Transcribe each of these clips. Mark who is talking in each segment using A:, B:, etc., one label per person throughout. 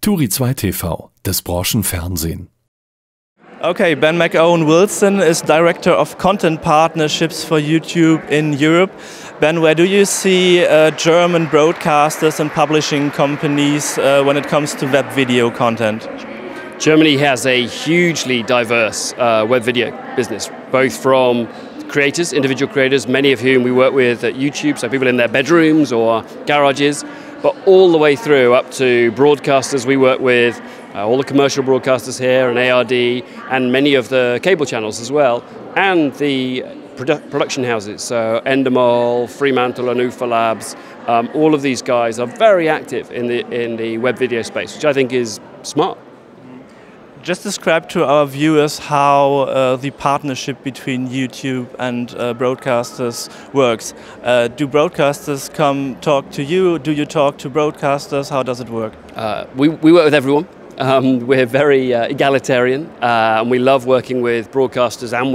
A: Turi2 TV, das Branchenfernsehen.
B: Okay, Ben McOwen Wilson is Director of Content Partnerships for YouTube in Europe. Ben, where do you see German broadcasters and publishing companies when it comes to web video content?
C: Germany has a hugely diverse web video business, both from creators, individual creators, many of whom we work with at YouTube, so people in their bedrooms or garages, but all the way through up to broadcasters. We work with all the commercial broadcasters here and ARD and many of the cable channels as well, and the production houses, so Endemol, Fremantle and UFA Labs. All of these guys are very active in the web video space, which I think is smart.
B: Just describe to our viewers how the partnership between YouTube and broadcasters works. Do broadcasters come talk to you? Do you talk to broadcasters? How does it work?
C: We work with everyone. We're very egalitarian, and we love working with broadcasters and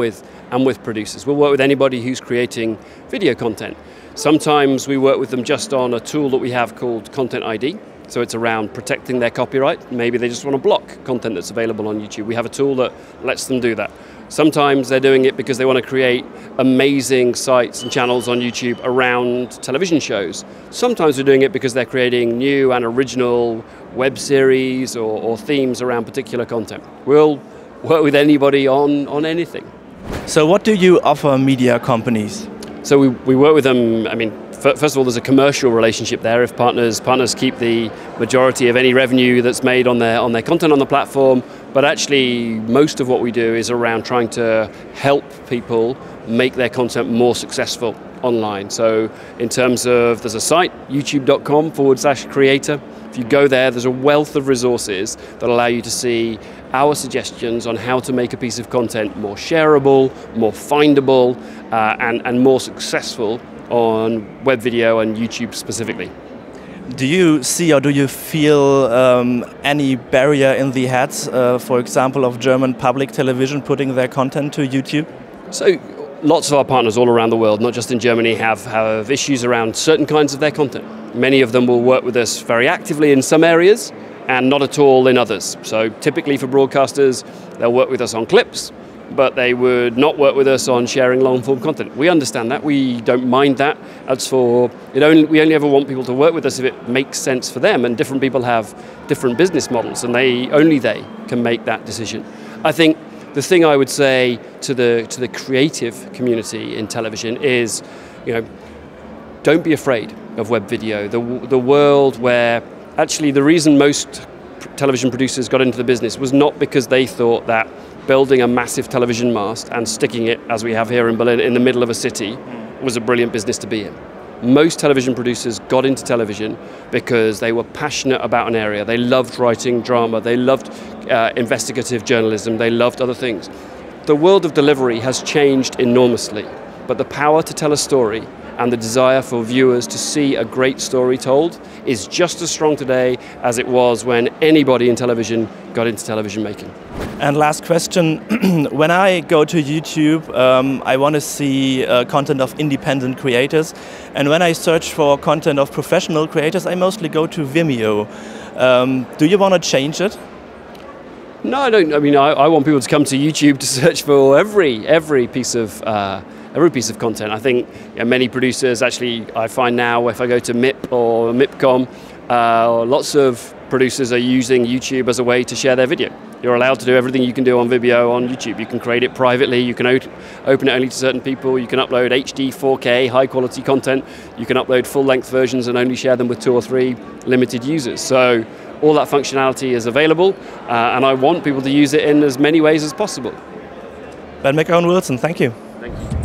C: with producers. We'll work with anybody who's creating video content. Sometimes we work with them just on a tool that we have called Content ID. So it's around protecting their copyright. Maybe they just want to block content that's available on YouTube. We have a tool that lets them do that. Sometimes they're doing it because they want to create amazing sites and channels on YouTube around television shows. Sometimes we're doing it because they're creating new and original web series or themes around particular content. We'll work with anybody on anything.
B: So what do you offer media companies?
C: So we work with them, I mean, first of all, there's a commercial relationship there. If partners keep the majority of any revenue that's made on their content on the platform, but actually most of what we do is around trying to help people make their content more successful online. So in terms of, there's a site, youtube.com/creator. If you go there, there's a wealth of resources that allow you to see our suggestions on how to make a piece of content more shareable, more findable, and more successful on web video and YouTube specifically.
B: Do you see or do you feel any barrier in the heads, for example, of German public television putting their content to YouTube?
C: So lots of our partners all around the world, not just in Germany, have issues around certain kinds of their content. Many of them will work with us very actively in some areas and not at all in others. So typically for broadcasters, they'll work with us on clips, but they would not work with us on sharing long-form content. We understand that, we don't mind that. We only ever want people to work with us if it makes sense for them, and different people have different business models, and only they can make that decision. I think the thing I would say to the creative community in television is, don't be afraid of web video. The world where actually the reason most television producers got into the business was not because they thought that building a massive television mast and sticking it, as we have here in Berlin, in the middle of a city was a brilliant business to be in. Most television producers got into television because they were passionate about an area. They loved writing drama, they loved investigative journalism, they loved other things. The world of delivery has changed enormously, but the power to tell a story and the desire for viewers to see a great story told is just as strong today as it was when anybody in television got into television making.
B: And last question, when I go to YouTube, I want to see content of independent creators, and when I search for content of professional creators, I mostly go to Vimeo. Do you want to change it?
C: No, I don't. I mean, I want people to come to YouTube to search for every piece of content. I think many producers, actually, I find now if I go to MIP or MIPCOM, lots of producers are using YouTube as a way to share their video. You're allowed to do everything you can do on Vimeo on YouTube. You can create it privately, you can open it only to certain people, you can upload HD, 4K, high quality content, you can upload full-length versions and only share them with 2 or 3 limited users. So all that functionality is available, and I want people to use it in as many ways as possible.
B: Ben McOwen Wilson, thank you.
C: Thank you.